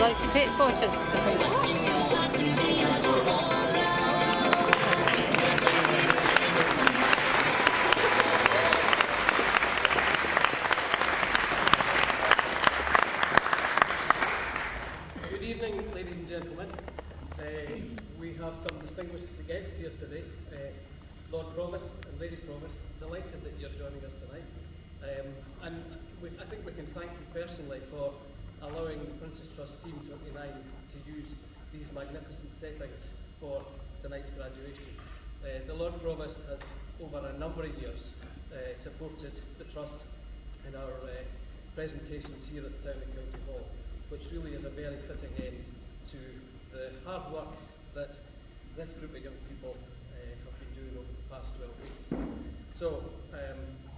like to take photos of the group. Good evening, ladies and gentlemen. We have some distinguished guests here today. Lord Provost and Lady Provost, delighted that you're joining us tonight. I think we can thank you personally for allowing the Prince's Trust Team 29 to use these magnificent settings for tonight's graduation. The Lord Provost has, over a number of years, supported the Trust in our presentations here at the Town and County Hall, which really is a very fitting end to the hard work that this group of young people have been doing over the past 12 weeks. So,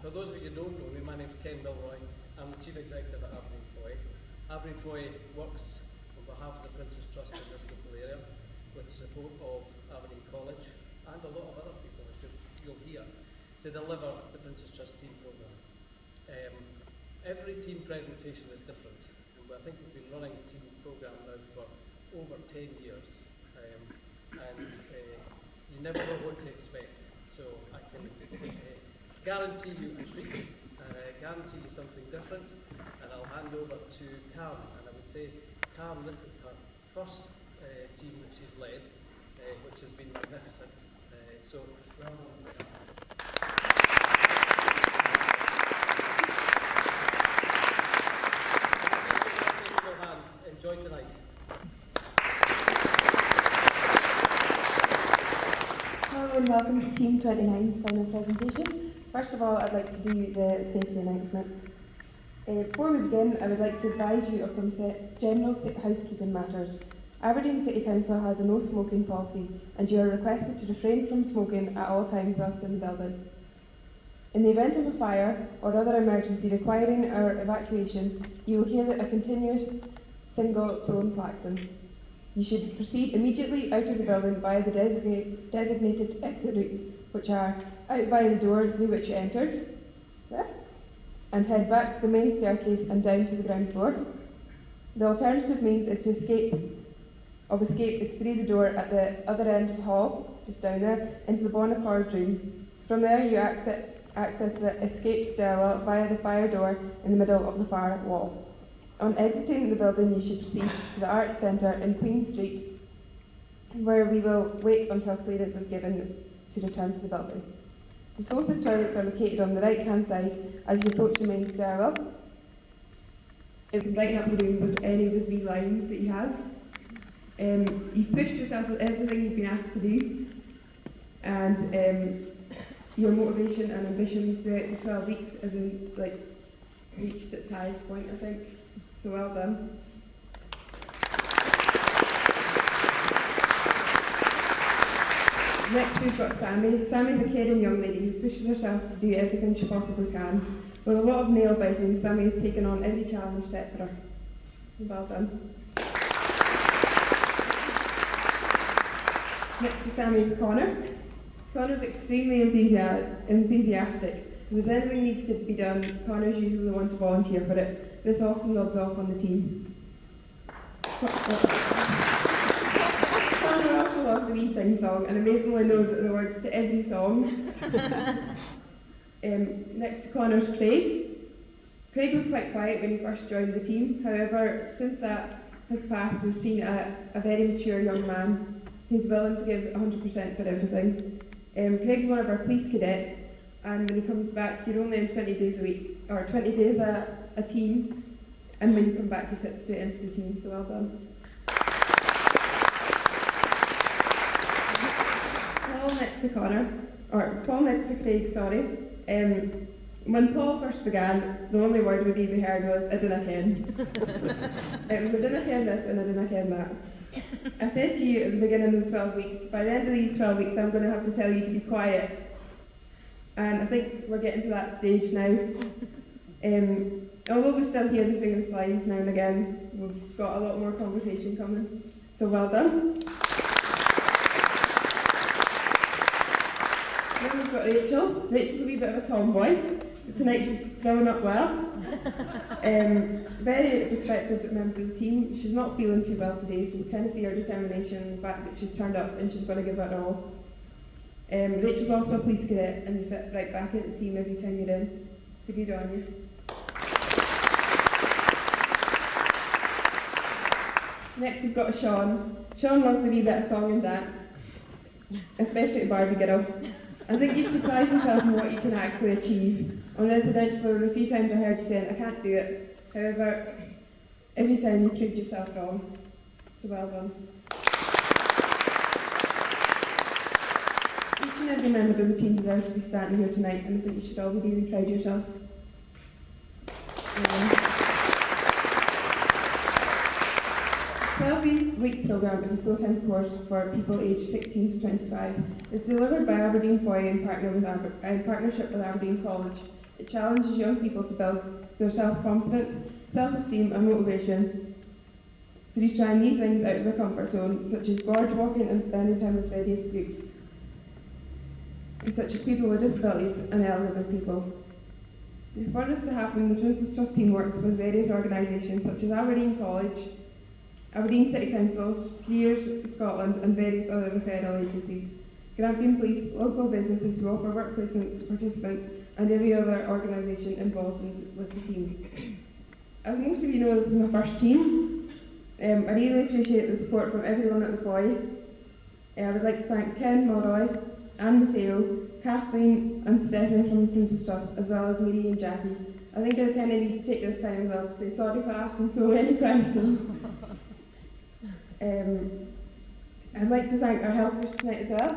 for those of you who don't know me, my name is Ken Milroy. I'm the Chief Executive at Aberdeen Foyer. Aberdeen Foyer works on behalf of the Prince's Trust in this local area with the support of Aberdeen College and a lot of other people, as you'll hear, to deliver the Prince's Trust Team programme. Every team presentation is different. I think we've been running a team programme now for over 10 years, and you never know what to expect. So I can guarantee you a treat, guarantee you something different, and I'll hand over to Cam. And I would say, Cam, this is her first team that she's led, which has been magnificent. So well done. Enjoy tonight. Hello and welcome to Team 29's final presentation. First of all, I'd like to do the safety announcements. Before we begin, I would like to advise you of some general housekeeping matters. Aberdeen City Council has a no smoking policy, and you are requested to refrain from smoking at all times whilst in the building. In the event of a fire or other emergency requiring our evacuation, you will hear a continuous single tone klaxon. You should proceed immediately out of the building via the designated exit routes, which are out by the door through which you entered, there, and head back to the main staircase and down to the ground floor. The alternative means is to escape is through the door at the other end of the hall, just down there, into the bon accord room. From there you access the escape stairwell via the fire door in the middle of the far wall. On exiting the building, you should proceed to the Arts Centre in Queen Street, where we will wait until clearance is given to return to the building. The closest toilets are located on the right-hand side as you approach the main stairwell. It will lighten up the room with any of those wee lines that he has. You've pushed yourself with everything you've been asked to do, and your motivation and ambition throughout the 12 weeks has reached its highest point, I think. So well done. Next we've got Sammy. Sammy's a caring young lady who pushes herself to do everything she possibly can. With a lot of nail biting, Sammy has taken on every challenge set for her. Well done. Next to Sammy is Connor. Connor's extremely enthusiastic. If there's anything needs to be done, Connor's usually the one to volunteer for it. This often rubs off on the team. Connor also loves the wee sing song and amazingly knows the words to every song. Next to Connor's Craig. Craig was quite quiet when he first joined the team. However, since that has passed, we've seen a very mature young man who's willing to give 100% for everything. Craig's one of our police cadets, and when he comes back, you're only in 20 days a week, or 20 days a team, and when you come back, you fit straight into the team, so well done. Paul next to Craig, sorry. When Paul first began, the only word we really heard was, I dinna ken. It was, I dinna ken this and I dinna ken that. I said to you at the beginning of the 12 weeks, by the end of these 12 weeks, I'm going to have to tell you to be quiet. And I think we're getting to that stage now. Although we still hear the famous lines now and again, we've got a lot more conversation coming. So well done. Then we've we've got Rachel. Rachel's a wee bit of a tomboy. Tonight she's growing up well. Very respected member of the team. She's not feeling too well today, so we kind of see her determination, the fact that she's turned up and she's going to give it all. Rachel's also a police cadet and you fit right back into the team every time you're in. So good on you. Next we've got Sean. Sean loves a wee bit of song and dance, especially at Barbie Girl. I think you've surprised yourself in what you can actually achieve. On residential, there were a few times I heard you saying, I can't do it. However, every time you proved yourself wrong. So well done. Each and every member of the team deserves to be standing here tonight, and I think you should all be really proud of yourself. 12-week programme is a full-time course for people aged 16 to 25. It's delivered by Aberdeen Foyer in partnership with Aberdeen College. It challenges young people to build their self-confidence, self-esteem and motivation through trying new things out of their comfort zone, such as board walking and spending time with various groups, such as people with disabilities and elderly people. For this to happen, the Princess Trust team works with various organisations such as Aberdeen College, Aberdeen City Council, Careers Scotland and various other referral agencies, Grampian Police, local businesses who offer work placements to participants and every other organisation involved with the team. As most of you know, this is my first team. I really appreciate the support from everyone at the Foyer. I would like to thank Ken Mulroy, Anne Mateo, Kathleen and Stephanie from the Princess Trust, as well as Mary and Jackie. I think I kind of need to take this time as well to say sorry for asking so many questions. I'd like to thank our helpers tonight as well.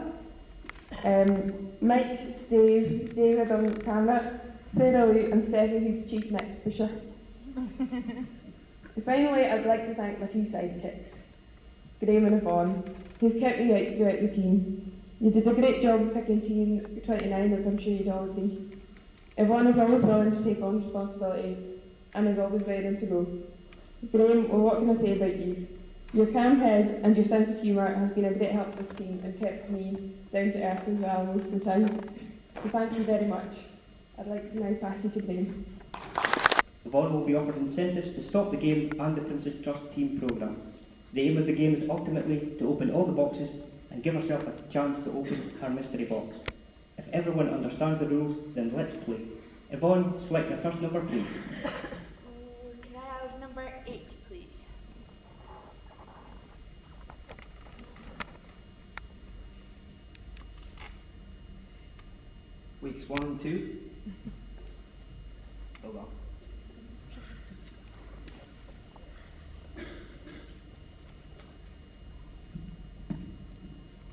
Mike, Dave, David on camera, Sarah Lou and Steffi who's chief next pusher. And finally, I'd like to thank my two sidekicks, Graham and Yvonne, who've kept me right throughout the team. You did a great job picking team 29, as I'm sure you'd all agree. Yvonne is always willing to take on responsibility and is always ready to go. Graham, well, what can I say about you? Your calm head and your sense of humour has been a great help to this team and kept me down to earth as well most of the time. So thank you very much. I'd like to now pass you to Graham. Yvonne will be offered incentives to stop the game and the Princess Trust team programme. The aim of the game is ultimately to open all the boxes and give herself a chance to open her mystery box. If everyone understands the rules, then let's play. Yvonne, select your first number, please. Can I have number 8, please? Weeks 1 and 2. Oh well.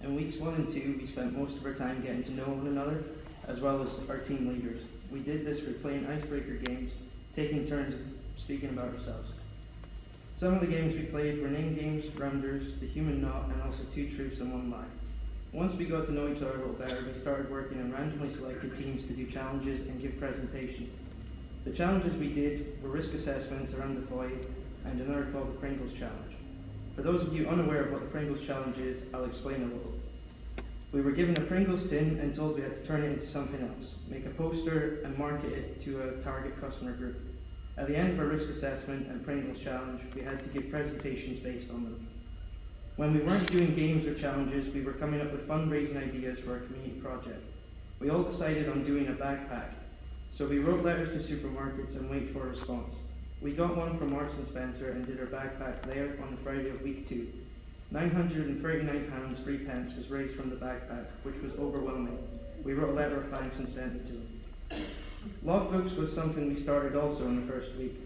In weeks 1 and 2, we spent most of our time getting to know one another, as well as our team leaders. We did this through playing icebreaker games, taking turns speaking about ourselves. Some of the games we played were name games, rounders, the human knot, and also 2 truths and 1 lie. Once we got to know each other a little better, we started working in randomly selected teams to do challenges and give presentations. The challenges we did were risk assessments around the foyer and another called the Pringles Challenge. For those of you unaware of what the Pringles Challenge is, I'll explain a little. We were given a Pringles tin and told we had to turn it into something else, make a poster and market it to a target customer group. At the end of our risk assessment and Pringles Challenge, we had to give presentations based on them. When we weren't doing games or challenges, we were coming up with fundraising ideas for our community project. We all decided on doing a backpack, so we wrote letters to supermarkets and waited for a response. We got one from Marks & Spencer and did our backpack there on the Friday of week 2. £939 3 pence was raised from the backpack, which was overwhelming. We wrote a letter of thanks and sent it to them. Logbooks was something we started also in the first week,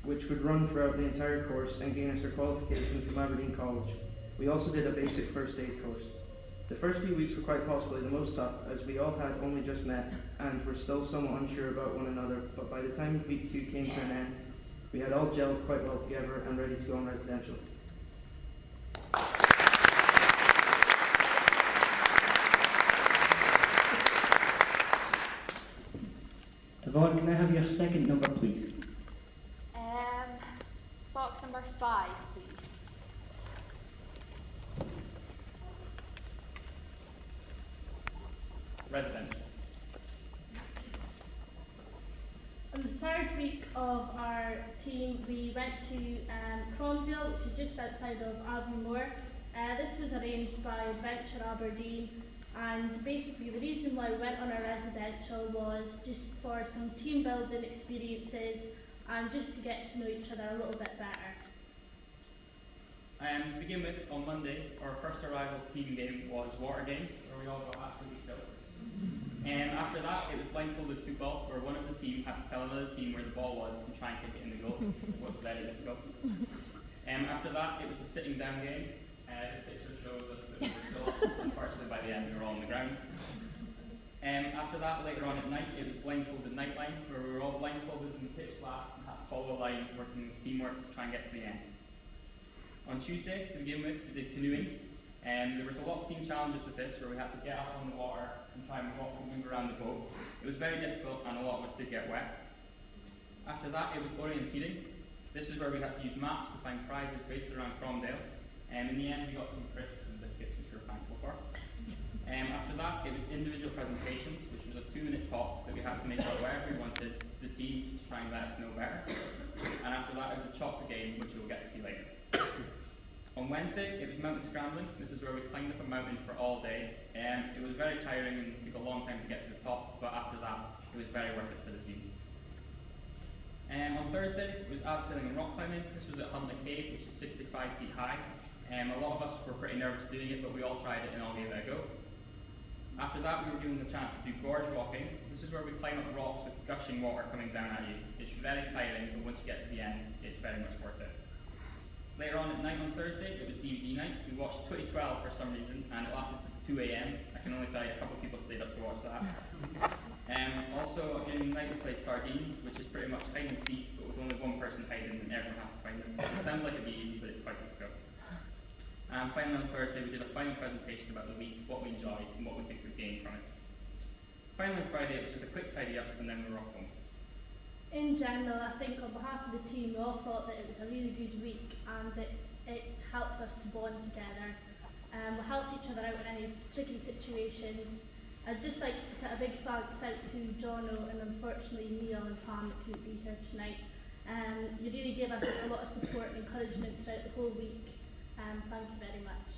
which would run throughout the entire course and gain us our qualifications from Aberdeen College. We also did a basic first aid course. The first few weeks were quite possibly the most tough, as we all had only just met and were still somewhat unsure about one another, but by the time week 2 came to an end, we had all gelled quite well together and ready to go on residential. Yvonne, can I have your second number, please? Box number 5, please. Residential. third week of our team, we went to Cromdale, which is just outside of Aberdeen Foyer. This was arranged by Adventure Aberdeen, and basically the reason why we went on a residential was just for some team building experiences and just to get to know each other a little bit better. To begin with, on Monday, our first arrival team game was water games, where we all got absolutely soaked. After that, it was blindfolded football, where one of the team had to tell another team where the ball was and try and kick it in the goal. It was very difficult. After that, it was a sitting down game. This picture shows us that we were still up. Unfortunately, by the end, we were all on the ground. After that, later on at night, it was blindfolded nightline, where we were all blindfolded in the pitch black and had to follow a line, working teamwork to try and get to the end. On Tuesday, to begin with, we did canoeing. There was a lot of team challenges with this, where we had to get up on the water and try and walk and move around the boat. It was very difficult, and a lot of us did get wet. After that, it was orienteering. This is where we had to use maps to find prizes based around Cromdale. In the end, we got some crisps and biscuits, which we were thankful for. After that, it was individual presentations, which was a 2-minute talk that we had to make out wherever we wanted to the team to try and let us know better. And after that, it was a chocolate game, which you'll get to see later. On Wednesday, it was mountain scrambling. This is where we climbed up a mountain for all day. It was very tiring and took a long time to get to the top, but after that, it was very worth it for the team. On Thursday, it was abseiling and rock climbing. This was at Huntley Cave, which is 65 feet high. A lot of us were pretty nervous doing it, but we all tried it and all gave it a go. After that, we were given the chance to do gorge walking. This is where we climb up rocks with gushing water coming down at you. It's very tiring, but once you get to the end, it's very much worth it. Later on at night on Thursday, it was DVD night. We watched 2012 for some reason, and it lasted to 2 a.m. I can only tell you a couple of people stayed up to watch that. Also, during the night we played sardines, which is pretty much hide and seek, but with only one person hiding and everyone has to find them. It sounds like it'd be easy, but it's quite difficult. And finally on Thursday, we did a final presentation about the week, what we enjoyed, and what we think we gained from it. Finally on Friday, it was just a quick tidy up, and then we were off home. In general, I think on behalf of the team, we all thought that it was a really good week and that it helped us to bond together. We helped each other out in any tricky situations. I'd just like to put a big thanks out to Jono and unfortunately Neil and Pam that couldn't be here tonight. You really gave us a lot of support and encouragement throughout the whole week. Thank you very much.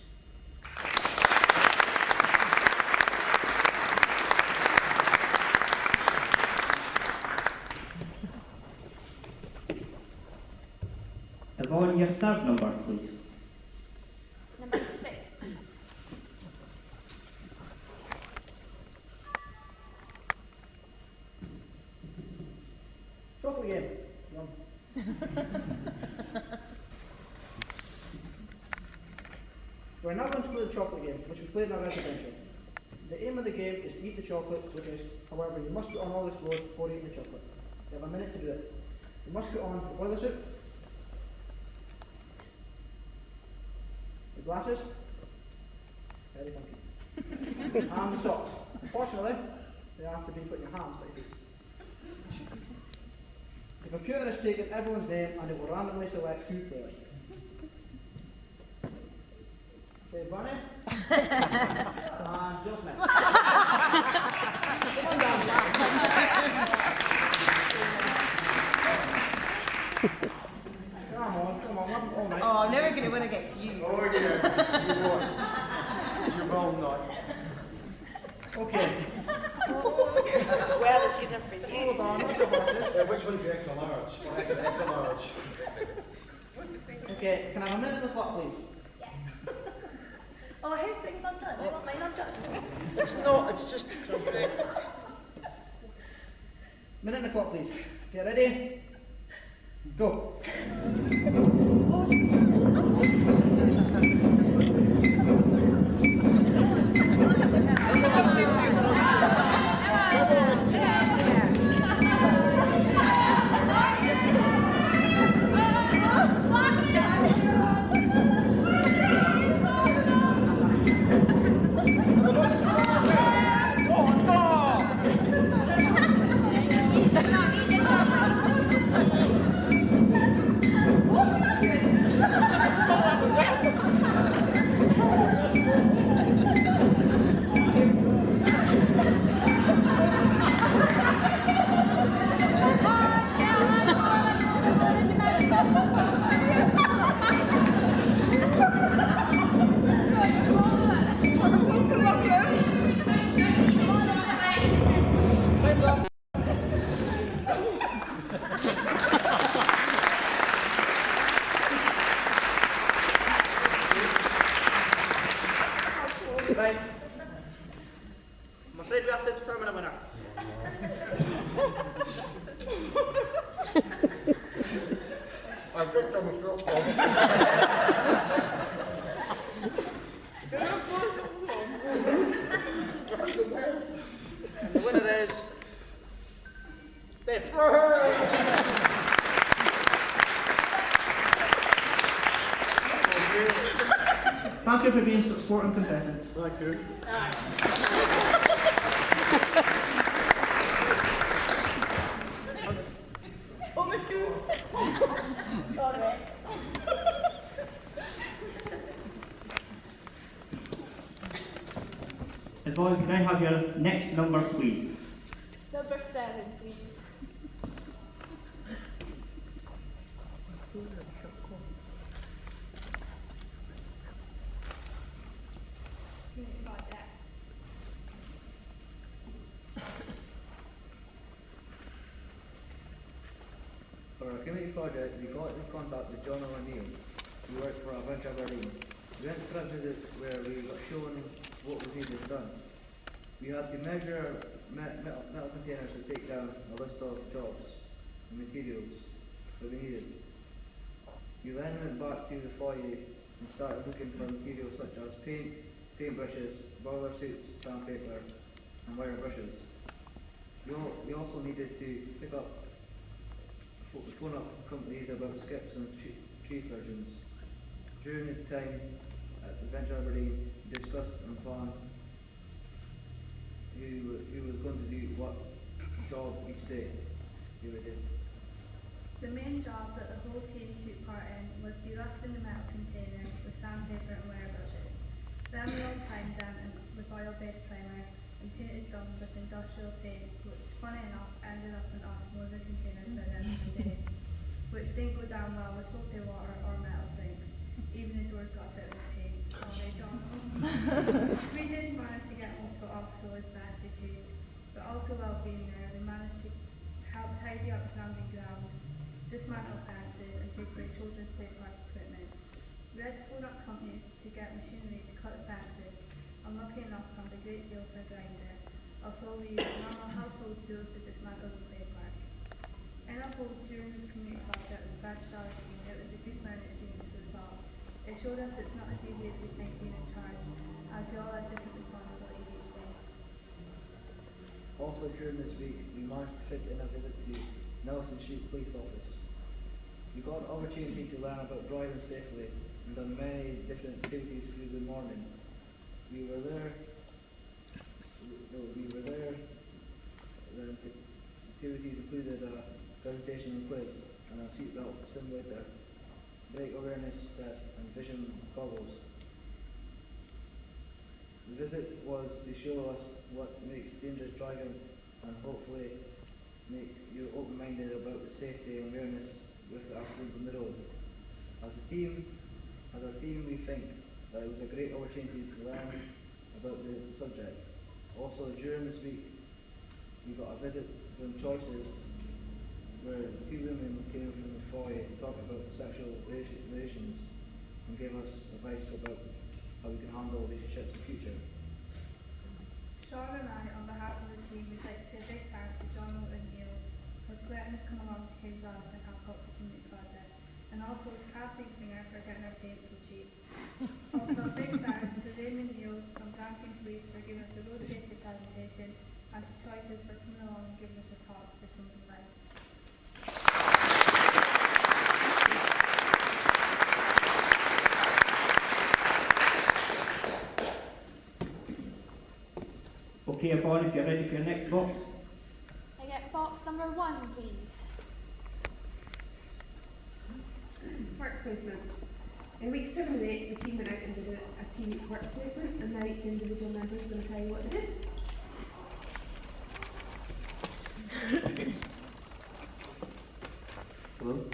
Yvonne, your third number, please. Number 6. Chocolate game. Yum. We're now going to play the chocolate game, which we played in our residential. The aim of the game is to eat the chocolate, which is, however, you must put on all the clothes before eating the chocolate. You have a minute to do it. You must put on the boiler suit, the glasses, very funky, and the socks. Unfortunately, they have to be put in your hands, but the computer has taken everyone's name and it will randomly select 2 players. Okay, Bunny. And Jocelyn. Come on down. Come on, all night. Oh, never going to win against you. Oh yes, you won't. You will not. Okay. Well, it's either for you. Hold on, what's your horses? Which one's the extra large? Or extra large? Okay, can I have a minute on the clock, please? Oh, his thing's undone. I want mine undone. It's not, it's just Minute on the clock, please. Okay, ready? Go. Steph. Thank you for being such sporting contestants. Thank you. Oh my god. Sorry. Yvonne, can I have your next number, please? Number 7, please. Community project. For our community project, we got in contact with John O'Neill, who worked for Aberdeen. We went for a visit where we got shown what was needed done. We had to measure metal containers to take down a list of jobs and materials that we needed. We then went back to the foyer and started looking for materials such as paint, paintbrushes, boiler suits, sandpaper, and wire brushes. We also needed to phone up companies about skips and tree surgeons. During the time at the Venture Aberdeen, we discussed and planned who was going to do what job each day. We did. The main job that the whole team took part in was derusting the metal containers with sandpaper and wire brushes. Then we all primed them with oil-based primer and painted them with industrial paint, which, funny enough, ended up in us more than containers by the end of the day, which didn't go down well with soapy water or metal sinks. Even the doors got filled with paint. Sorry, John. We did manage to get most of it off though as best we could, but also while being there, we managed to help tidy up surrounding grounds, dismantle fences, and take away children's play park equipment. We had to phone up companies to get machinery to cut the fences, and lucky enough found a great deal for a grinder, although we used normal household tools to dismantle the play park. In a whole, during this community project with Venture Aberdeen, it was a good learning experience for us all. It showed us it's not as easy as we think being in charge, as we all have different responsibilities each day. Also during this week, we managed to fit in a visit to Nelson Street Police Office. We got an opportunity to learn about driving safely and done many different activities through the morning. We were there. The activities included a presentation and quiz, and a seatbelt simulator, brake awareness test, and vision goggles. The visit was to show us what makes dangerous driving and hopefully make you open-minded about the safety and awareness with accidents on the road. As a team, we think that it was a great opportunity to learn about the subject. Also, during this week, we got a visit from Choices, where two women came from the foyer to talk about sexual relations and gave us advice about how we can handle relationships in the future. Sean and I, on behalf of the team, would like to say a big thanks to John O'Neill for letting us come along to King's Ross and help out the community project, and also to Kathy Singer for getting our paint so cheap. Also, a big thanks to Raymond Neal from Grampian Police for giving us a road safety presentation, and to Choices for coming along and giving us a talk with some advice. Okay, Yvonne, if you're ready for your next box. I get box number 1, please. Work placements. In week 7 and 8, the team went out and did a team work placement, and now each individual member is going to tell you what they did. Hello?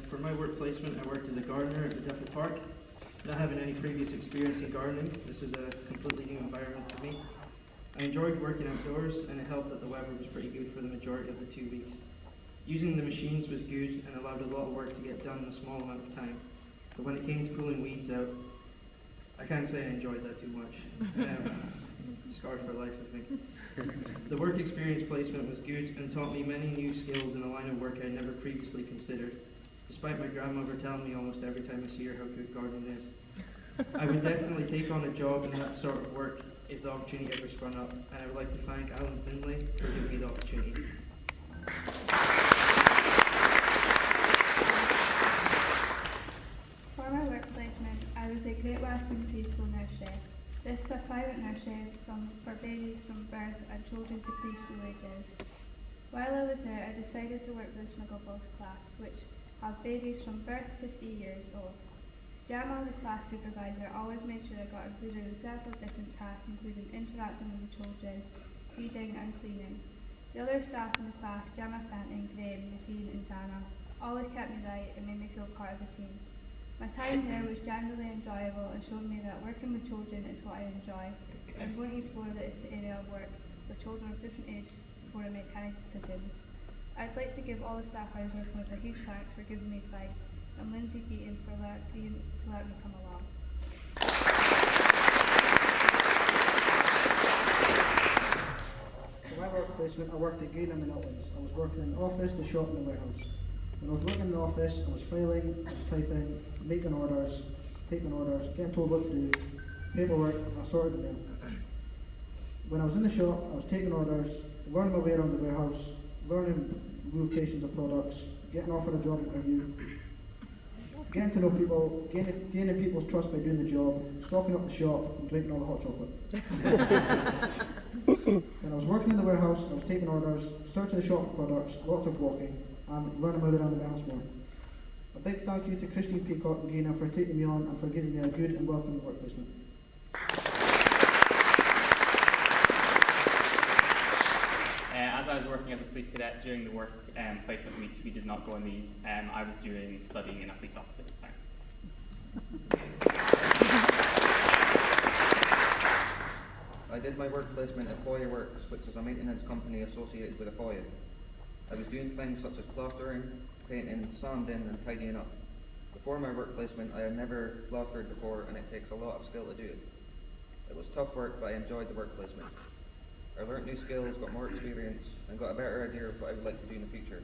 For my work placement, I worked as a gardener at the Difford Park. Not having any previous experience in gardening, this was a completely new environment for me. I enjoyed working outdoors, and it helped that the weather was pretty good for the majority of the 2 weeks. Using the machines was good and allowed a lot of work to get done in a small amount of time. But when it came to pulling weeds out, I can't say I enjoyed that too much. Scarred for life, I think. The work experience placement was good and taught me many new skills in a line of work I had never previously considered, despite my grandmother telling me almost every time I see her how good gardening is. I would definitely take on a job in that sort of work if the opportunity ever sprung up, and I would like to thank Alan Finlay for giving me the opportunity. For my work placement, I was at Great Western Preschool Nursery. This is a private nursery for babies from birth and children to preschool ages. While I was there, I decided to work with the Snuggleballs class, which have babies from birth to 3 years old. Gemma, the class supervisor, always made sure I got included in several different tasks, including interacting with the children, feeding and cleaning. The other staff in the class, Gemma Fenton, Graham, Nadine and Dana, always kept me right and made me feel part of the team. My time there was generally enjoyable and showed me that working with children is what I enjoy. I'm going to explore this area of work with children of different ages before I make any decisions. I'd like to give all the staff I was working with a huge thanks for giving me advice, and Lindsay Beaton for letting me come along. For my work placement, I worked at Green and the Miltons. I was working in the office, the shop and the warehouse. When I was working in the office, I was filing, I was typing, making orders, taking orders, getting told what to do, paperwork, and I sorted the mail. When I was in the shop, I was taking orders, learning my way around the warehouse, learning rotations of products, getting offered a job interview, getting to know people, gaining people's trust by doing the job, stocking up the shop, and drinking all the hot chocolate. When I was working in the warehouse, I was taking orders, searching the shop for products, lots of walking, and learning my way around the warehouse more. A big thank you to Christine Peacock and Gina for taking me on and for giving me a good and welcoming work placement. As I was working as a police cadet during the work placement weeks, we did not go on these. I was studying in a police officer this time. I did my work placement at Foyer Works, which is a maintenance company associated with a foyer. I was doing things such as plastering, painting, sanding and tidying up. Before my work placement, I had never plastered before and it takes a lot of skill to do it. It was tough work, but I enjoyed the work placement. I learnt new skills, got more experience and got a better idea of what I would like to do in the future.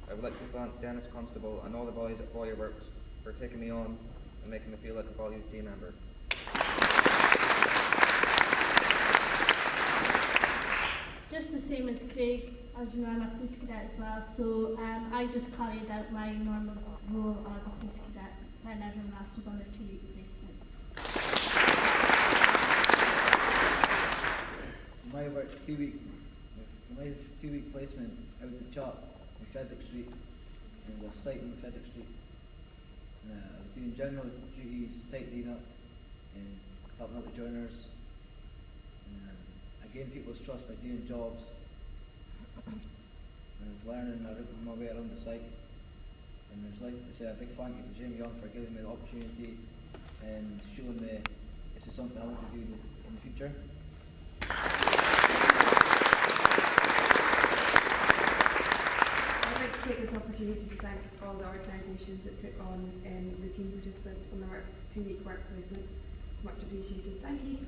I would like to thank Dennis Constable and all the boys at Foyer Works for taking me on and making me feel like a valued team member. Just the same as Craig, as you know, I'm a police cadet as well, so I just carried out my normal role as a police cadet when everyone else was on their 2-week placement. My two-week placement out at Chop in Frederick Street, and there was a site on Frederick Street. I was doing general duties, tightening up and helping out the joiners. I gained people's trust by doing jobs. I was learning my way around the site. And I'd like to say a big thank you to Jamie Young for giving me the opportunity and showing me this is something I want to do in the future. I'd like to take this opportunity to thank all the organisations that took on the team participants on the 2-week work placement. It's much appreciated. Thank you.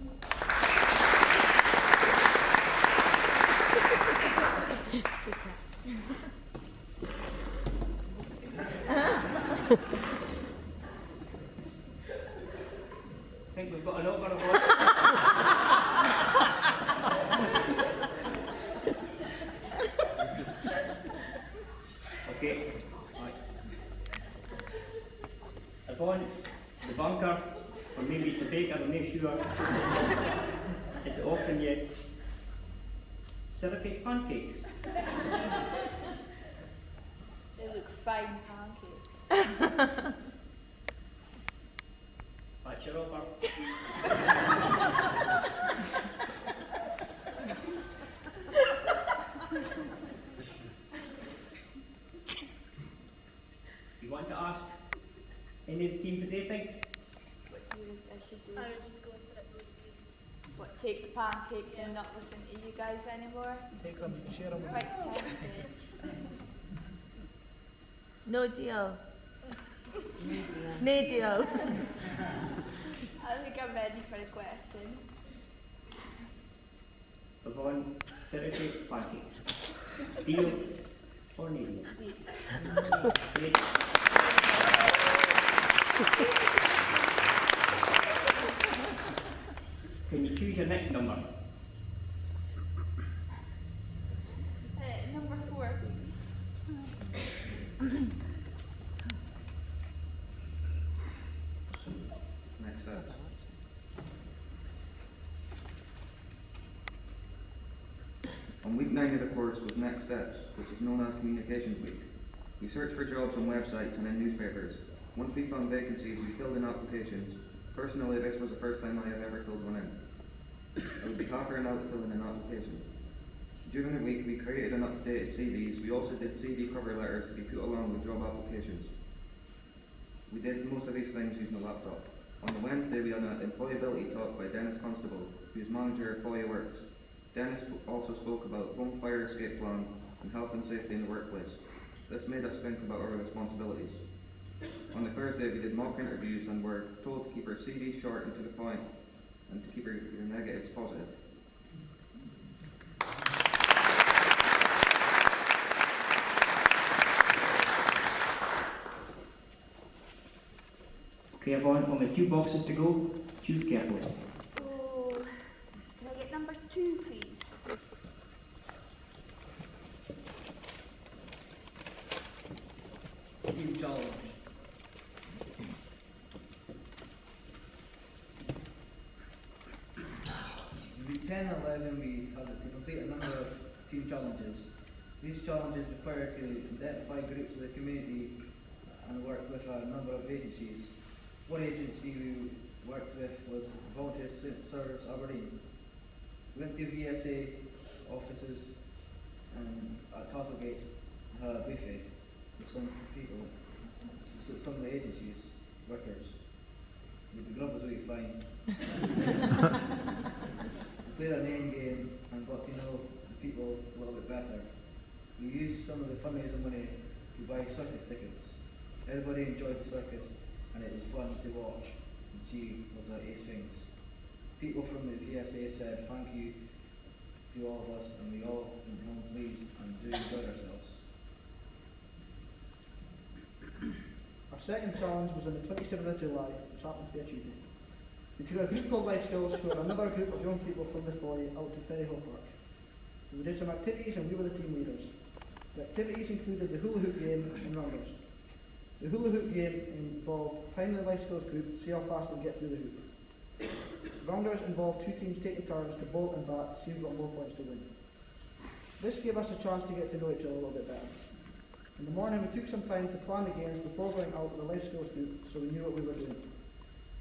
I think we've got an over of work. Okay, right. Yvonne, the bunker, or maybe it's a baker, I'm not sure. Is it offering you syrupy pancakes? They look fine pancakes. That's your offer. You want to ask any of the team what they think? What do you think I should do? I was going for it. What, take the pancakes and not listen to you guys anymore? Take them, you can share them with me. Quite tempted. No deal. No deal. I think I'm ready for a question. Yvonne, syrupy pancakes. Deal or no deal? Deal. Can you choose your next number. Number 4, please. Next steps. On week 9 of the course was Next Steps, which is known as Communications Week. We searched for jobs on websites and in newspapers. Once we found vacancies, we filled in applications. Personally, this was the first time I had ever filled one in. I would be happier now to fill in an application. During the week, we created and updated CVs. We also did CV cover letters to be put along with job applications. We did most of these things using a laptop. On the Wednesday, we had an employability talk by Dennis Constable, who's manager of Foyer Works. Dennis also spoke about home fire escape plan and health and safety in the workplace. This made us think about our responsibilities. On the Thursday, we did mock interviews and were told to keep our CV short and to the point, and to keep your negatives positive. Okay, everyone, only 2 boxes to go. Choose carefully. Oh, can I get number 2, please? Team challenge. In week 10 and 11 we had to complete a number of team challenges. These challenges require to identify groups of the community and work with a number of agencies. One agency we worked with was Volunteer Service Aberdeen. We went to VSA offices at Castlegate and had a buffet with some people, some of the agencies, workers. The grub was really fine. We played a name game and got to know the people a little bit better. We used some of the fundraising money to buy circus tickets. Everybody enjoyed the circus and it was fun to watch and see what the ace things. People from the PSA said thank you to all of us and we all went home pleased and really enjoyed ourselves. Our second challenge was on the 27th of July, which happened to be a Tuesday. We took a group called Life Skills, who are another group of young people from the Foyer, out to Ferry Hill Park. We did some activities and we were the team leaders. The activities included the hula hoop game and rounders. The hula hoop game involved timing the Life Skills group to see how fast they get through the hoop. Rounders involved 2 teams taking turns to bowl and bat to see who got more points to win. This gave us a chance to get to know each other a little bit better. In the morning, we took some time to plan the games before going out with the Life Skills group, so we knew what we were doing.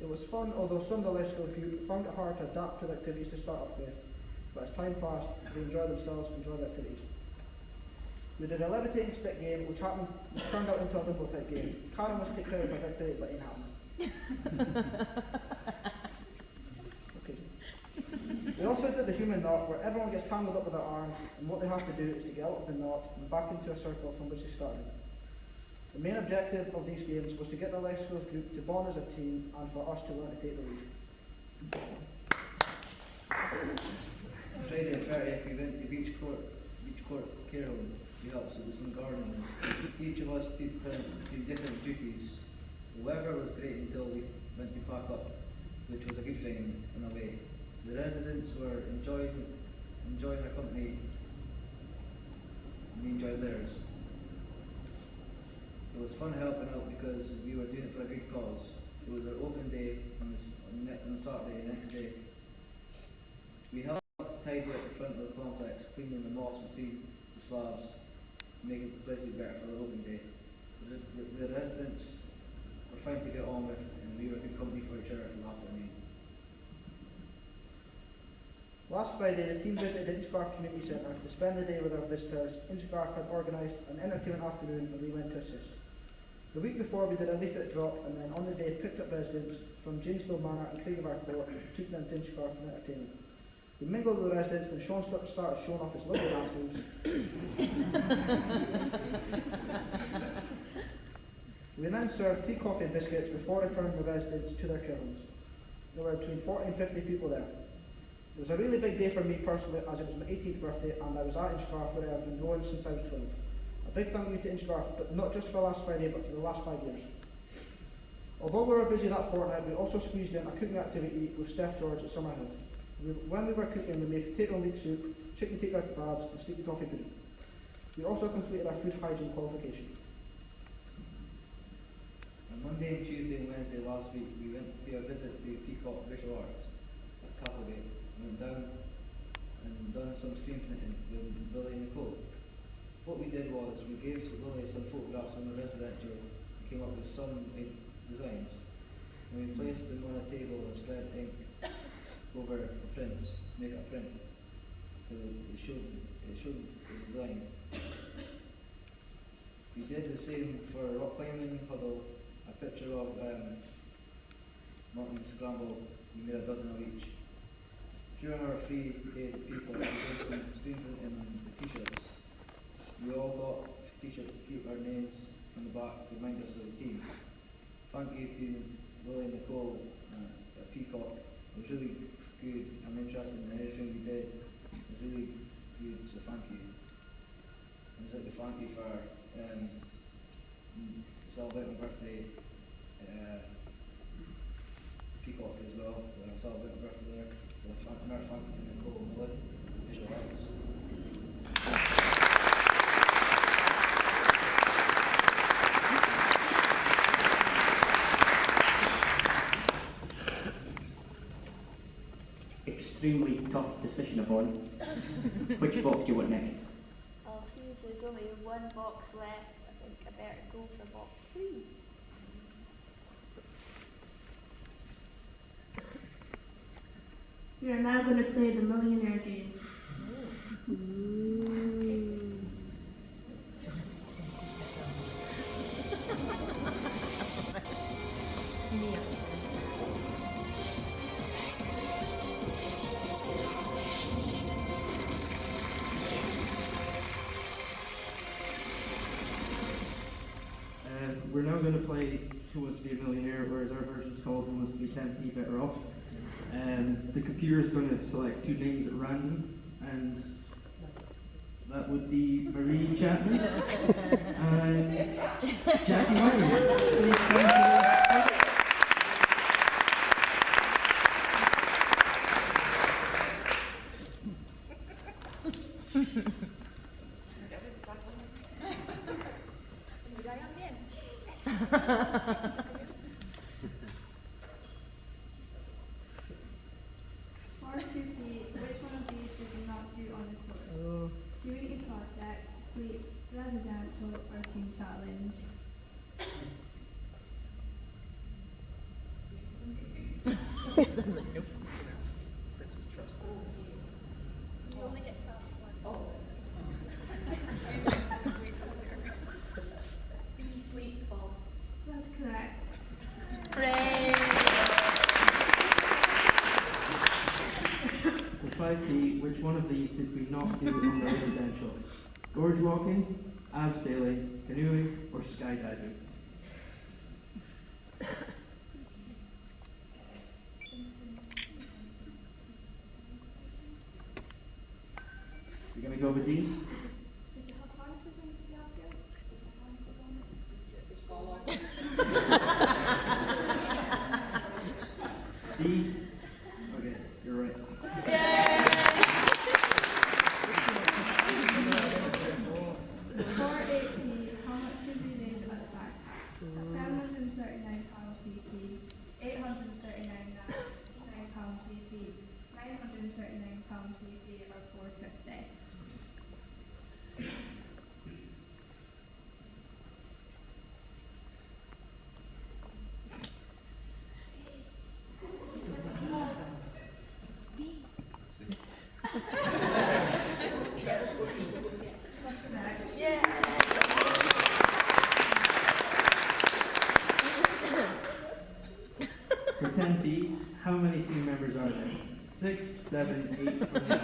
It was fun, although some of the Life Skills group found it hard to adapt to the activities to start off with, but as time passed, they enjoyed themselves and enjoyed the activities. We did a levitating stick game, which turned out into a double type game. Karen was to take credit for victory, but it ain't happening. Okay. We also did the human knot, where everyone gets tangled up with their arms, and what they have to do is to get out of the knot and back into a circle from which they started. The main objective of these games was to get the Life Skills group to bond as a team, and for us to learn to take the lead. Friday the 30th we went to Beach Court Carolyn. We helped with some gardening. Each of us took turns to do different duties. The weather was great until we went to pack up, which was a good thing in a way. The residents were enjoying our company, and we enjoyed theirs. It was fun helping out because we were doing it for a good cause. It was our open day on Saturday, the next day. We helped tidy up the front of the complex, cleaning the moss between the slabs, making the place better for the open day. The residents were fine to get on with, and we were good company for each other to laugh at me. Last Friday, the team visited Inchgarth Community Centre to spend the day with our visitors. Inchgarth had organised an entertainment afternoon and we went to assist. The week before, we did a leaflet drop, and then on the day picked up residents from Janesville Manor and Craigievar Court and took them to Inchgarth for entertainment. We mingled with the residents and Sean started showing off his lovely dance moves. We then served tea, coffee and biscuits before returning the residents to their cabins. There were between 40 and 50 people there. It was a really big day for me personally, as it was my 18th birthday and I was at Inchgarth, where I have been going since I was 12. A big thank you to Inchgarth, but not just for last Friday, but for the last 5 years. Although we were busy that fortnight, we also squeezed in a cooking activity with Steph George at Summerhill. When we were cooking, we made potato and leek soup, chicken tikka kebabs, and sticky toffee pudding. We also completed our food hygiene qualification. On Monday and Tuesday and Wednesday last week, we went to a visit to Peacock Visual Arts at Castlegate and went down and done some screen printing with Lily and Nicole. What we did was we gave Lily some photographs from the residential and came up with some designs. And we placed them on a table and spread ink over the prints, make a print. So it showed the design. We did the same for rock climbing puddle, a picture of Martin Scramble. We made a dozen of each. During our 3 days at Peacock, we did some screen printing the t-shirts. We all got t-shirts to keep our names on the back to remind us of the team. Thank you to Willie and Nicole at Peacock. It was really good. I'm interested in everything we did. It was really good, so thank you. And I'd like to thank you for celebrating my birthday Peacock as well. I celebrated my birthday there. So another thank you to Nicole and Willie, Visual Arts. Extremely tough decision, Yvonne. Which box do you want next? I'll see if there's only one box left. I think I better go for box 3. We are now going to play the Millionaire game. We're now going to play Who Wants to Be a Millionaire, whereas our version is called Who Wants to Be 10p Better Off. The computer is going to select 2 names at random, and that would be Marie Chapman and Jackie Wayne. Please come to R2P, which one of these did you not do on the course? Community project, sleep, residential, or team challenge? You only get to ask one. Be sleep, Bob. That's correct. Hooray! For 5p, which one of these did we not do on the residential? Gorge walking, abseiling, canoeing, or skydiving? You're going to go with D? Did you have harnesses on the outfield? D? Okay, you're right. For 8p, how much did you raise at the back? 739 pounds VP, 839 pounds VP, 939 pounds VP, or 450? For 10p, how many team members are there? 6, 7, 8, or 9?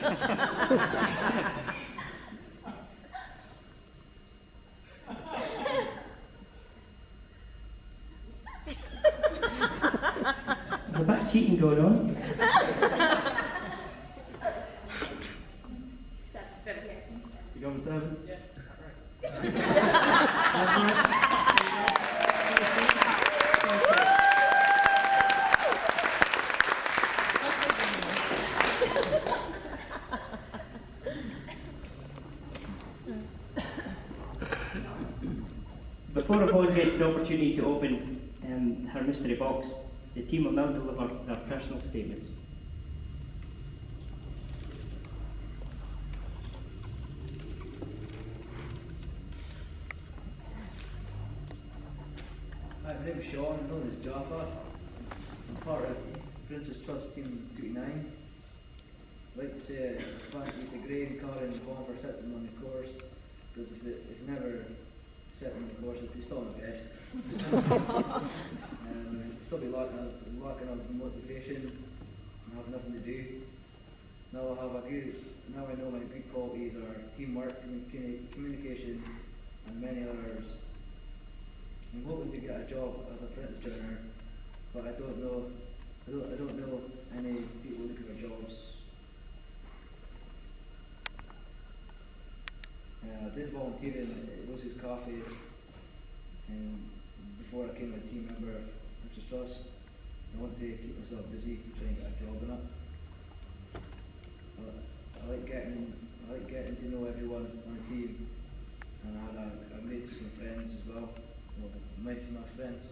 There's a bit of cheating going on. You going 7? Yeah. That's right. Before Yvonne gets the opportunity to open her mystery box, the team will now deliver their personal statements. Hi, my name's Sean, known as Jaffa. I'm part of Princess Trust Team 29. I'd like to say thank you to Graham, Karen and Vaughn for setting on the course, because if they've never set on the course, I'd be still in bed. Still be lacking of motivation and have nothing to do. Now I know my good qualities are teamwork, communication and many others. I'm hoping to get a job as a apprentice joiner, but I don't know any people looking for jobs. I did volunteer in Rosie's Cafe before I became a team member of Princess Trust. I want to keep myself busy trying to get a job in it. I like getting to know everyone on the team, and I made some friends as well. Well, most of my friends.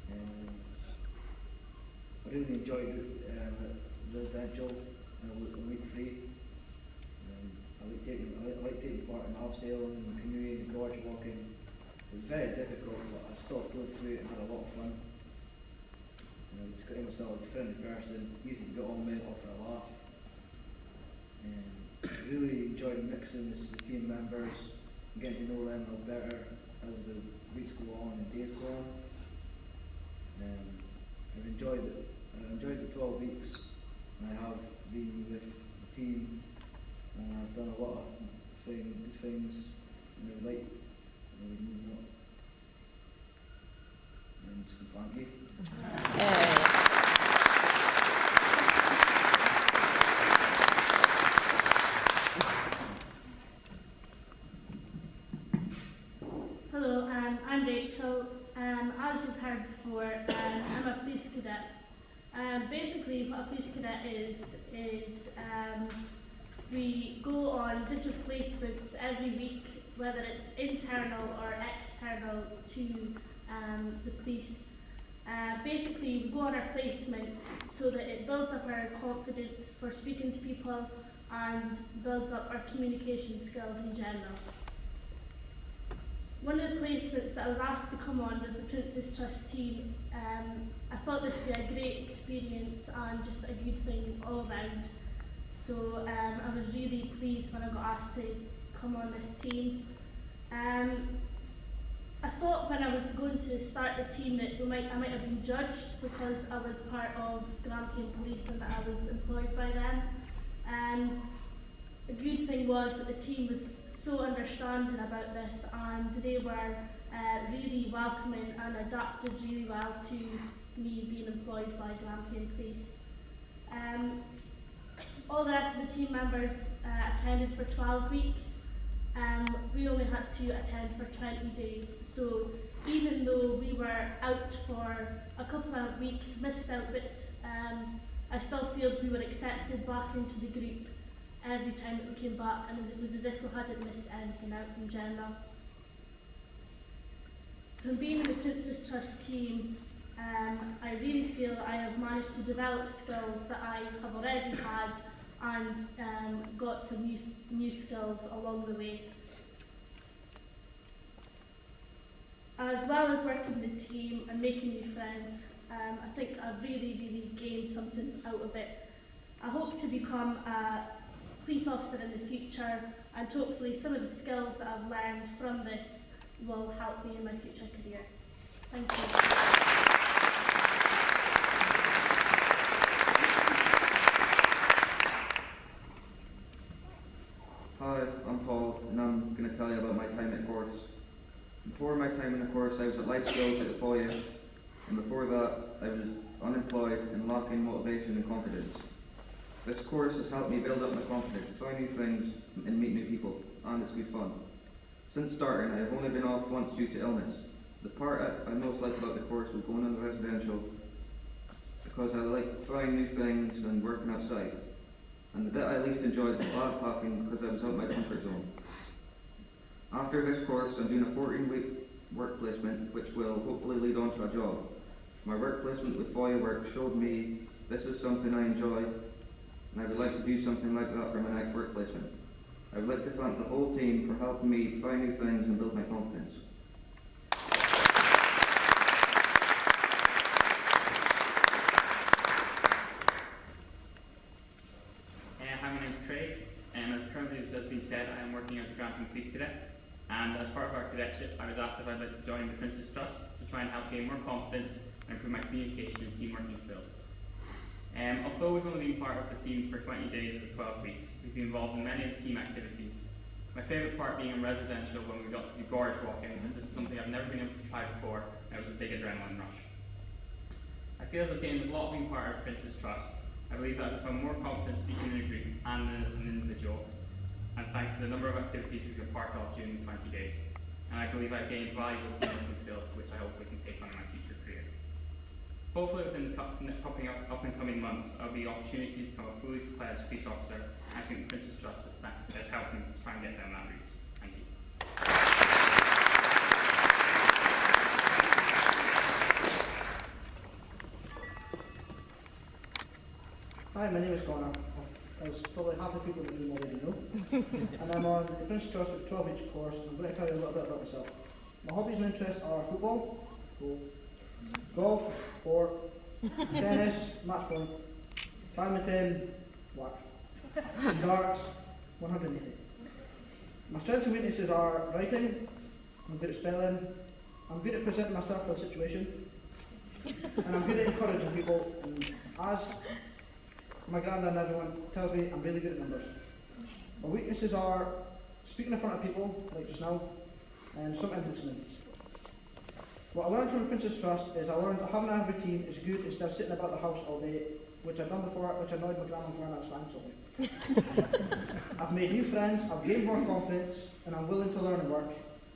I really enjoyed residential and week 3. I like taking part in abseiling and canoeing and gorge walking. It was very difficult, but I still pulled through it and had a lot of fun. Just got myself a friendly person, easy to get on with, offer a laugh. I really enjoyed mixing with the team members, getting to know them a little better as the weeks go on and days go on. I've enjoyed it. I've enjoyed the 12 weeks. I have been with the team, and I've done a lot of good things, and I like moving up. And just to thank you. Hello, I'm Rachel. As you've heard before, I'm a police cadet. Basically, what a police cadet is we go on different placements every week, whether it's internal or external to the police. Basically, we go on our placements so that it builds up our confidence for speaking to people and builds up our communication skills in general. One of the placements that I was asked to come on was the Princess Trust team. I thought this would be a great experience and just a good thing all around. So I was really pleased when I got asked to come on this team. I thought when I was going to start the team that I might have been judged because I was part of Grampian Police and that I was employed by them. A good thing was that the team was so understanding about this, and they were really welcoming and adapted really well to me being employed by Grampian Police. All the rest of the team members attended for 12 weeks. We only had to attend for 20 days, so even though we were out for a couple of weeks, missed out bits, I still feel we were accepted back into the group every time that we came back, and it was as if we hadn't missed anything out in general. From being in the Princess Trust team, I really feel I have managed to develop skills that I have already had and got some new skills along the way. As well as working the team and making new friends, I think I've really gained something out of it. I hope to become a police officer in the future, and hopefully some of the skills that I've learned from this will help me in my future career. Thank you. Hi, I'm Paul, and I'm going to tell you about my time at course. Before my time in the course, I was at Life Skills at the Foyer, and before that, I was unemployed and lacking motivation and confidence. This course has helped me build up my confidence, try new things, and meet new people, and it's good fun. Since starting, I have only been off once due to illness. The part I most liked about the course was going on the residential, because I like trying new things and working outside. And the bit I least enjoyed was backpacking because I was out of my comfort zone. After this course, I'm doing a 14-week work placement, which will hopefully lead on to a job. My work placement with Foyer Work showed me this is something I enjoy, and I would like to do something like that for my next work placement. I would like to thank the whole team for helping me try new things and build my confidence. Hi, my name is Craig, and as currently has just been said, I am working as a Grantham Police Cadet, and as part of our cadetship, I was asked if I'd like to join the Prince's Trust to try and help gain more confidence and improve my communication and team working skills. Although we've only been part of the team for 20 days or 12 weeks, we've been involved in many of the team activities. My favourite part being in residential when we got to do gorge walking, as this is something I've never been able to try before, and it was a big adrenaline rush. I feel as I've gained a lot being part of Prince's Trust. I believe that I've become more confident speaking in a group and as an individual, and thanks to the number of activities we've been part of during the 20 days. And I believe I've gained valuable team working skills which I hopefully can take on in my future career. Hopefully within the up and coming months, I'll be opportunity to become a fully fledged police officer. I think the Prince's Trust has helped me to try and get down that route. Thank you. Hi, my name is Connor, as probably half the people in the room already know. And I'm on the Prince's Trust 12-week course, and I'm going to tell you a little bit about myself. My hobbies and interests are football, golf, 4, tennis, match point, badminton, whack, darts, 180. My strengths and weaknesses are writing, I'm good at spelling, I'm good at presenting myself for a situation, and I'm good at encouraging people, and as my granddad and everyone tells me I'm really good at numbers. My weaknesses are speaking in front of people, like just now, and sometimes listening. What I learned from the Prince's Trust is I learned that having a routine is good instead of sitting about the house all day, which I've done before, which annoyed my grandma and granddad slang. I've made new friends, I've gained more confidence, and I'm willing to learn and work.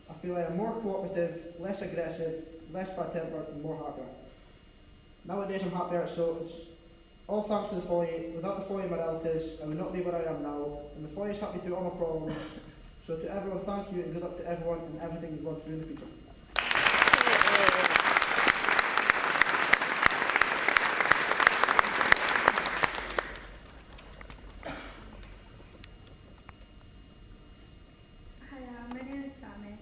I feel I am more cooperative, less aggressive, less bad-tempered, and more happier. Nowadays I'm happier, so it's all thanks to the Foyer. Without the Foyer and my relatives, I would not be where I am now, and the Foyer's helped me through all my problems. So to everyone, thank you, and good luck to everyone and everything you want to do in the future. My name is Sammy.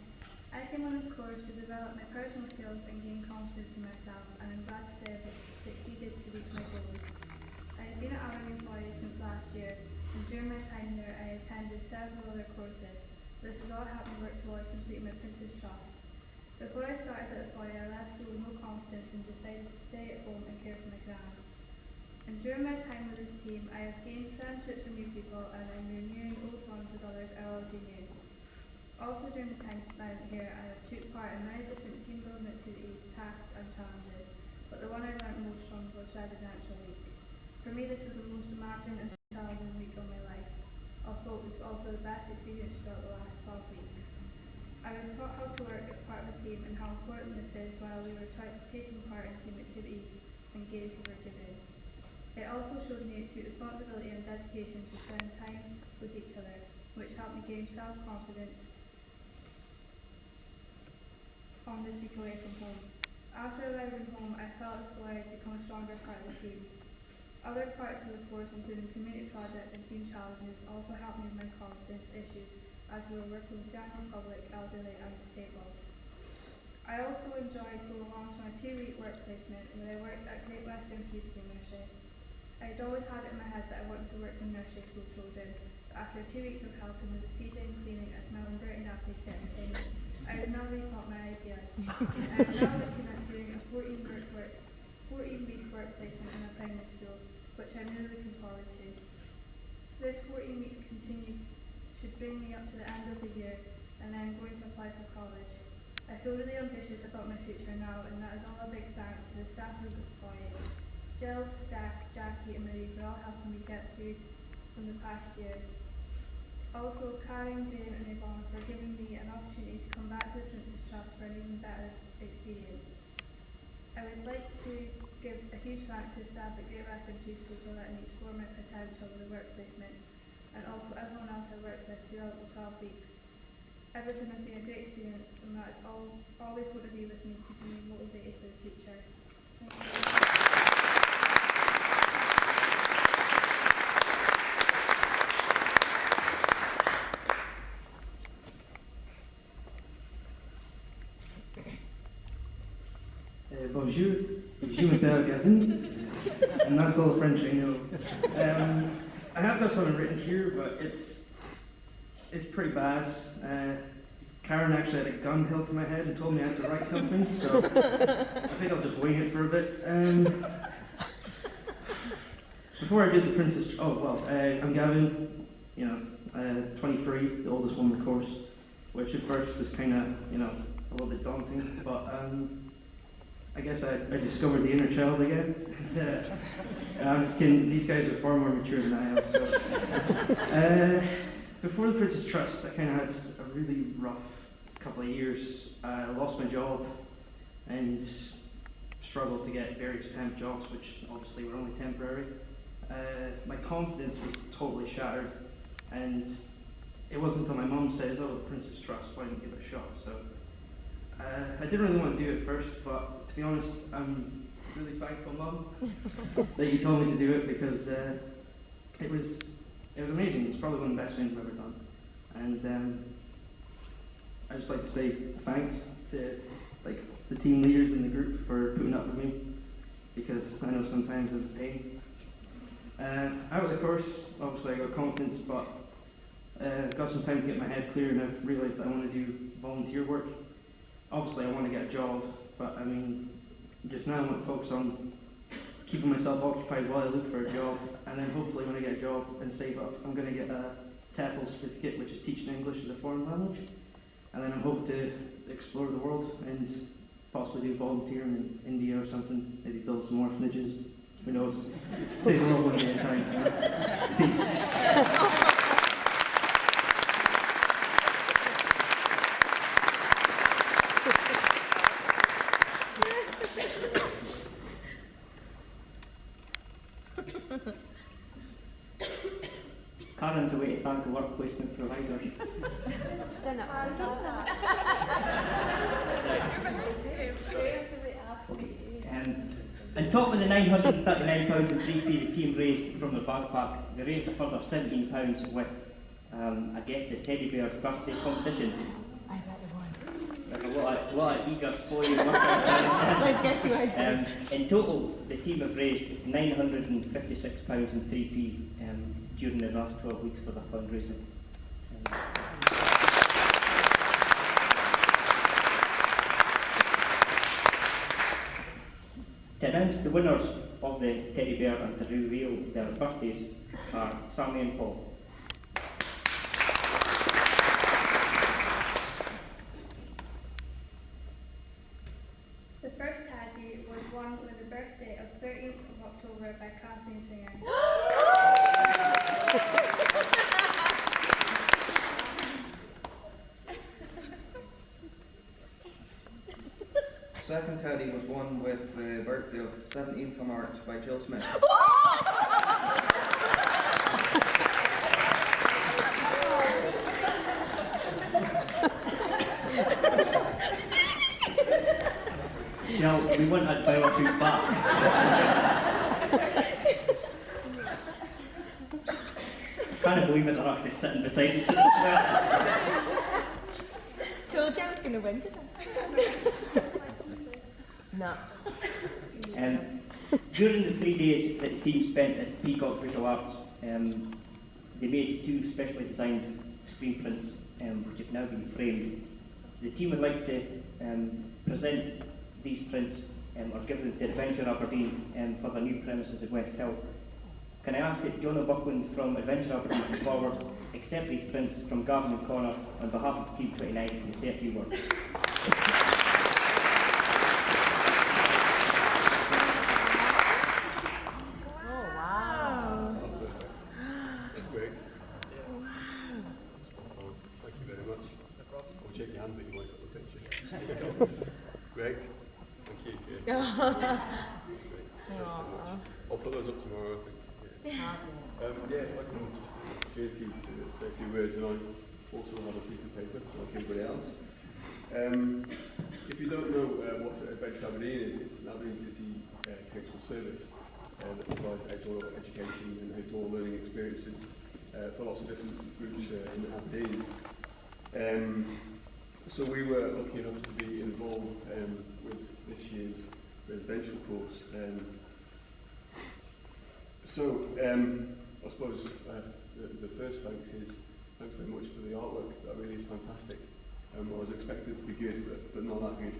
I came on this course to develop my personal skills and gain confidence in myself, and I'm glad to say I've succeeded to reach my goals. I've been at Aberdeen Foyer since last year, and during my time there I attended several other courses. This has all helped me work towards completing my Prince's Trust. Before I started at the Foyer, I left school with no confidence and decided to stay at home and care for my gran. And during my time with this team, I have gained friendships with new people, and I'm renewing old ones with others I already knew. Also during the time spent here, I have took part in many different team building activities, tasks and challenges, but the one I learned most from was residential week. For me, this was the most demanding and challenging week of my life, although it was also the best experience throughout the last 12 weeks. I was taught how to work as part of a team and how important this is while we were taking part in team activities and games we were given. It also showed me its responsibility and dedication to spend time with each other, which helped me gain self-confidence on this week away from home. After arriving home, I felt as though I had become a stronger part of the team. Other parts of the course, including community projects and team challenges, also helped me with my confidence issues as we were working with general public, elderly and disabled. I also enjoyed going along to my 2-week work placement where I worked at Great Western Preschool Nursery. I had always had it in my head that I wanted to work with nursery school children, but after 2 weeks of helping with the feeding, cleaning and smelling dirty nappies getting changed, I have now rethought my ideas. I am now looking at doing a 14-week work placement in a primary school, which I'm really looking forward to. This 14 weeks should bring me up to the end of the year, and then I'm going to apply for college. I feel really ambitious about my future now, and that is all a big thanks to the staff of the Foyer. Jill, Steph, Jackie and Marie for all helping me get through from the past year. Also, Karen, Graham and Yvonne for giving me an opportunity to come back to the Prince's Trust for an even better experience. I would like to give a huge thanks to the staff at Great Western Preschool for letting me explore my potential with the work placement, and also everyone else I worked with throughout the 12 weeks. everything has been a great experience, and that is always going to be with me, keeping me motivated for the future. Thank you. Bonjour, je m'appelle Gavin, and that's all the French I know. I have got something written here, but it's pretty bad. Karen actually had a gun held to my head and told me I had to write something, so I think I'll just wing it for a bit. Before I did the Princess, I'm Gavin, 23, the oldest one in the course, which at first was kind of, a little bit daunting, but I guess I discovered the inner child again. I'm just kidding, these guys are far more mature than I am. So. Before the Princess Trust, I kind of had a really rough couple of years. I lost my job and struggled to get various temp jobs, which obviously were only temporary. My confidence was totally shattered, and it wasn't until my mum says, "Oh, the Princess Trust, why don't you give it a shot?" So I didn't really want to do it first, but to be honest, I'm really thankful, Mum, that you told me to do it, because it was amazing. It's probably one of the best things I've ever done, and I just like to say thanks to the team leaders in the group for putting up with me, because I know sometimes it's a pain. Out of the course, obviously I got confidence, but got some time to get my head clear, and I've realised that I want to do volunteer work. Obviously I want to get a job, but I mean, just now I want to focus on keeping myself occupied while I look for a job, and then hopefully when I get a job and save up, I'm going to get a TEFL certificate, which is teaching English as a foreign language, and then I'm hoping to explore the world and possibly do volunteering in India or something, maybe build some orphanages, who knows, save the world one day at a time. Peace. Karen's away to thank the work placement providers. On top of the £939.03 the team raised from the bagpack, they raised a further £17 with, I guess, the teddy bear's birthday competition. I bet they won. Like a lot of eager Foyer workers. Let's guess who I did. In total, the team have raised £956.03 during the last 12 weeks for the fundraising. To announce the winners of the teddy bear and to reveal their birthdays are Sammy and Paul. The first teddy was won with the birthday of 13th of October by Kathleen Singer. Second teddy was won with the birthday of 17th of March by Jill Smith. Jill, we want that power suit back. Can't believe it, they're actually sitting beside each other. Told you I was going to win today. No. During the 3 days that the team spent at Peacock Visual Arts, they made 2 specially designed screen prints, which have now been framed. The team would like to present these prints or give them to Adventure Aberdeen for their new premises in West Hill. Can I ask that Jonah Buckland from Adventure Aberdeen come forward, accept these prints from Gavin and Connor on behalf of Team 29 and say a few words. Greg, thank you. Yeah. I'll put those up tomorrow, I think. Yeah, if I can just opportunity to say a few words, and also have a piece of paper like everybody else. If you don't know what Adventure Aberdeen is, it's an Aberdeen City Council service that provides outdoor education and outdoor learning experiences for lots of different groups in Aberdeen. So we were lucky enough to be involved with this year's residential course. I suppose the first thanks is thanks very much for the artwork. That really is fantastic. I was expecting it to be good, but not that good.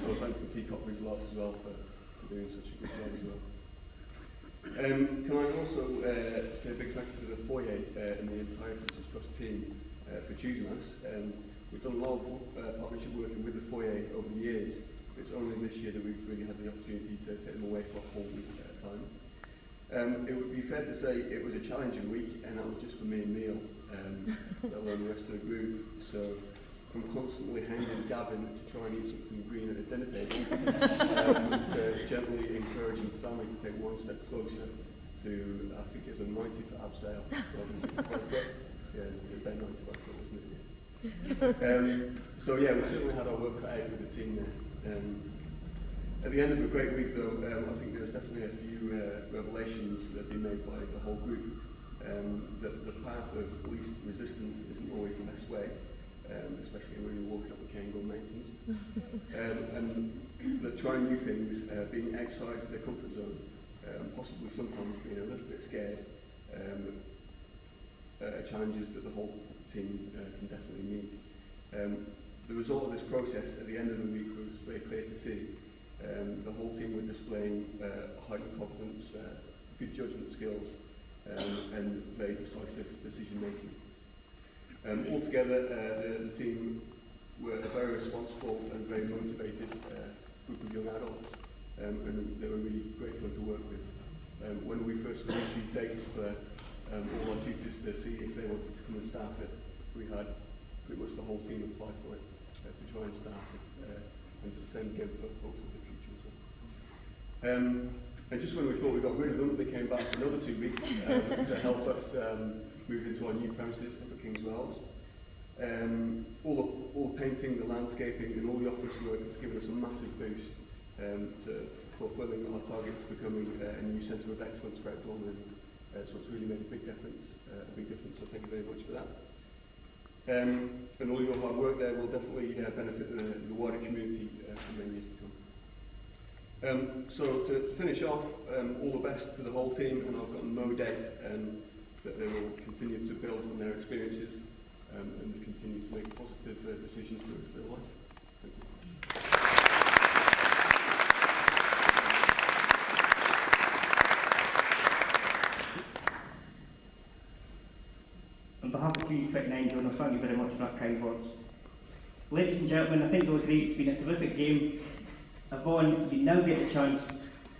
So thanks to Peacock Visuals as well for doing such a good job as well. Can I also say a big thank you to the Foyer and the entire Princess Trust team for choosing us. We've done a lot of partnership working with the Foyer over the years. It's only this year that we've really had the opportunity to take them away for a whole week at a time. It would be fair to say it was a challenging week, and that was just for me and Neil, let alone the rest of the group. So, from constantly hounding Gavin to try and eat something green at the dinner table, to gently encouraging Sammy to take one step closer to, I think it's a 90 for abseil, rather than 65 foot. Yeah, it's about 95 foot, isn't it? Yeah. So yeah, we certainly had our work cut out with the team there. At the end of a great week though, I think there's definitely a few revelations that have been made by the whole group. That the path of least resistance isn't always the best way, especially when you're walking up the Cairngorm Mountains. And that trying new things, being outside their comfort zone, possibly sometimes being a little bit scared, challenges that the whole team can definitely meet. The result of this process at the end of the week was very clear to see. The whole team were displaying heightened confidence, good judgment skills, and very decisive decision making. Altogether, the team were a very responsible and very motivated group of young adults, and they were really great fun to work with. When we first released these dates for all our tutors to see if they wanted to come and staff it, we had pretty much the whole team apply for it to try and staff it and to send again for folks in the future as well. And just when we thought we got rid of them, they came back for another 2 weeks to help us move into our new premises up at King's Wells. All the painting, the landscaping and all the office work has given us a massive boost to fulfilling our target to becoming a new centre of excellence for outdoor learning. So it's really made a big difference, so thank you very much for that. And all your hard work there will definitely benefit the wider community for many years to come. So to finish off, all the best to the whole team, and I've got no doubt that they will continue to build on their experiences and continue to make positive decisions for the rest of their life. Thank you. On behalf of Team Fit 9, Jonah, thank you very much for that kind words. Ladies and gentlemen, I think you'll agree it's been a terrific game. Yvonne, you now get the chance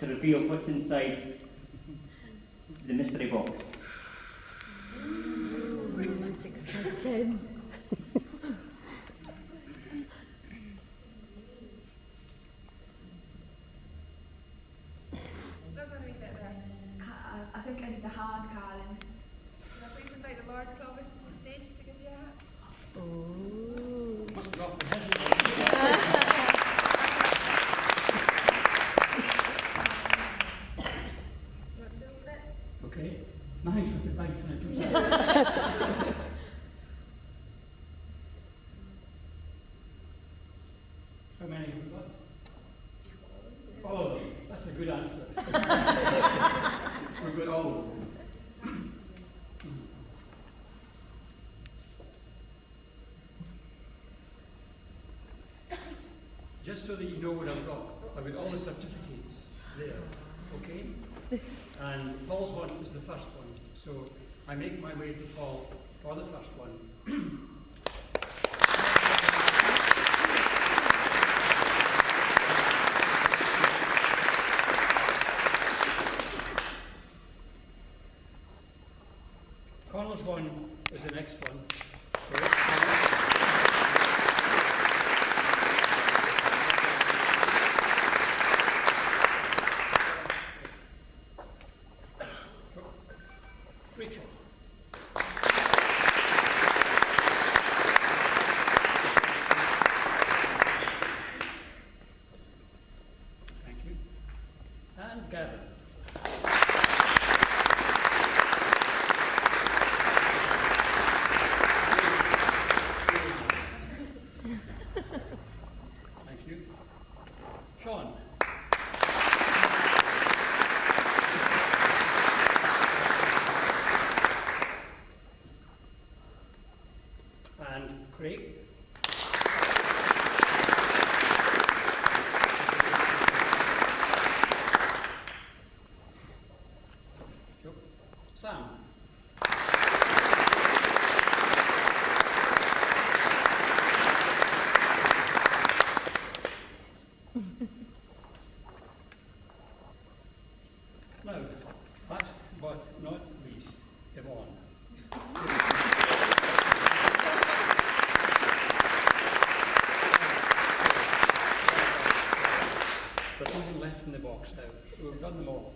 to reveal what's inside the mystery box. That's exciting. Struggling a wee bit there. I think I need the hand, Karen. Can I please invite the Lord Provost to the stage to give you a hat? Oh. Must be off the head. You want to open it? Okay. Nice with the bike, can I do that? How many have we got? All of them. That's a good answer. We've got all of them. Just so that you know what I've got all the certificates there, okay? And Paul's one is the first one, so I make my way to Paul for the first one. Connor's one is the next one. Rachel. and Craig. Sam. Now, last but not least, Yvonne. There's nothing left in the box now, so we've done them all.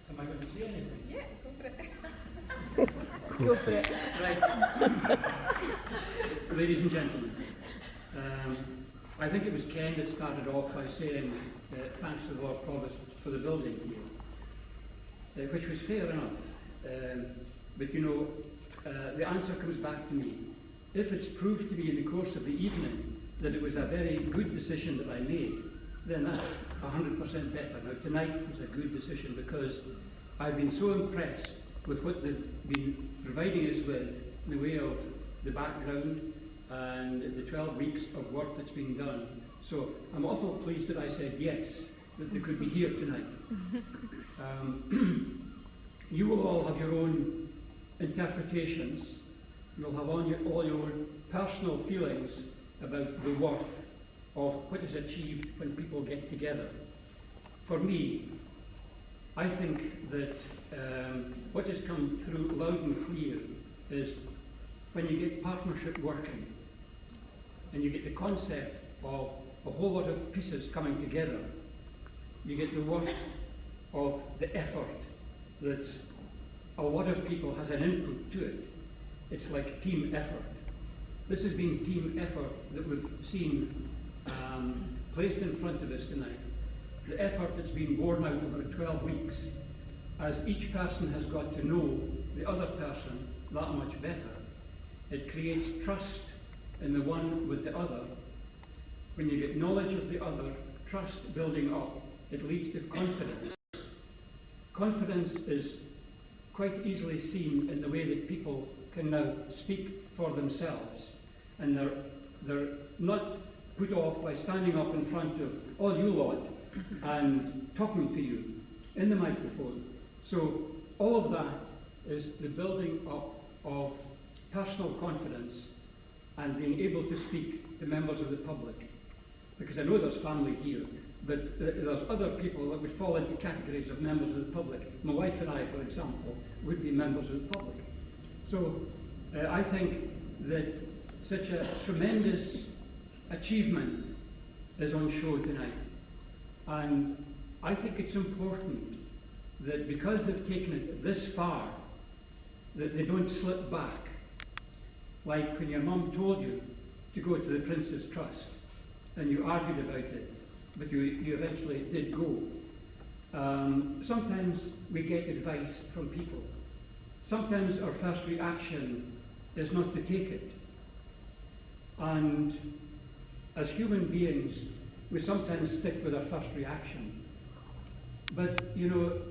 Am I going to say anything? Yeah, go for it. Go for it. Right. Ladies and gentlemen, I think it was Ken that started off by saying thanks to the Lord Provost for the building here, which was fair enough. But you know, the answer comes back to me. If it's proved to be in the course of the evening that it was a very good decision that I made, then that's 100% better. Now tonight was a good decision because I've been so impressed with what they've been providing us with in the way of the background and the 12 weeks of work that's been done. So I'm awful pleased that I said yes, that they could be here tonight. You will all have your own interpretations. You'll have all your own personal feelings about the worth of what is achieved when people get together. For me, I think that what has come through loud and clear is when you get partnership working and you get the concept of a whole lot of pieces coming together, you get the worth of the effort that's a lot of people has an input to it. It's like team effort. This has been team effort that we've seen placed in front of us tonight. The effort that's been borne out over 12 weeks, as each person has got to know the other person that much better. It creates trust in the one with the other. When you get knowledge of the other, trust building up, it leads to confidence. Confidence is quite easily seen in the way that people can now speak for themselves, and they're not put off by standing up in front of all you lot and talking to you in the microphone. So all of that is the building up of personal confidence and being able to speak to members of the public. Because I know there's family here, but there's other people that would fall into categories of members of the public. My wife and I, for example, would be members of the public. So I think that such a tremendous achievement is on show tonight. And I think it's important that because they've taken it this far, that they don't slip back. Like when your mum told you to go to the Prince's Trust and you argued about it, but you eventually did go. Sometimes we get advice from people. Sometimes our first reaction is not to take it. And as human beings, we sometimes stick with our first reaction. But, you know,